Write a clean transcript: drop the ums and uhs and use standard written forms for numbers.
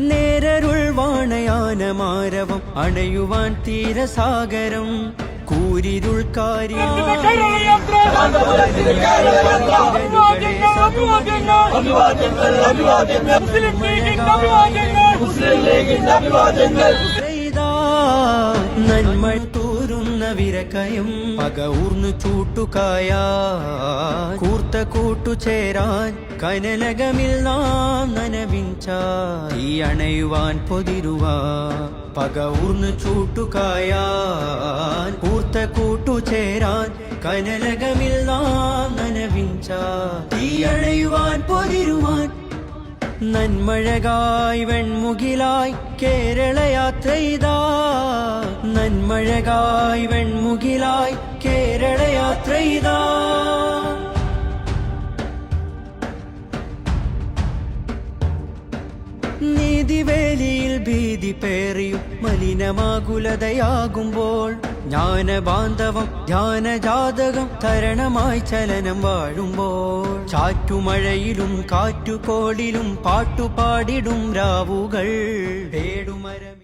നേരരുൾ വാണയാനമാരവം അണയുവാൻ തീരസാഗരം കൂരിരുൾ നന്മ തൂരുന്ന വിരക്കയും പക ഊർന്നു ചൂട്ടുകായ കൂർത്ത കൂട്ടുചേരാൻ കനലകമിൽ നാം നനവിഞ്ച ഈ അണയുവാൻ പൊതിരുവാ പക ഊർന്നു ചൂട്ടുകായാൻ കൂർത്ത കൂട്ടുചേരാൻ കനലകമിൽ നാം നനവിഞ്ച ഈ അണയുവാൻ പൊതിരുവാൻ നന്മഴകായി വെൺമുകിലായി കേരള യാത്രയിതാ നന്മഴകായി വെൺമുകിലായി കേരള യാത്രയിതാ നീതിവേലിയിൽ ഭീതി പേറിയും മലിനമാകുലതയാകുമ്പോൾ ജ്ഞാനബാന്ധവം ധ്യാനജാതകം തരണമായി ചലനം വാഴുമ്പോൾ ചാറ്റുമഴയിലും കാറ്റുകോളിലും പാട്ടുപാടിടും രാവുകൾ പേടുമരം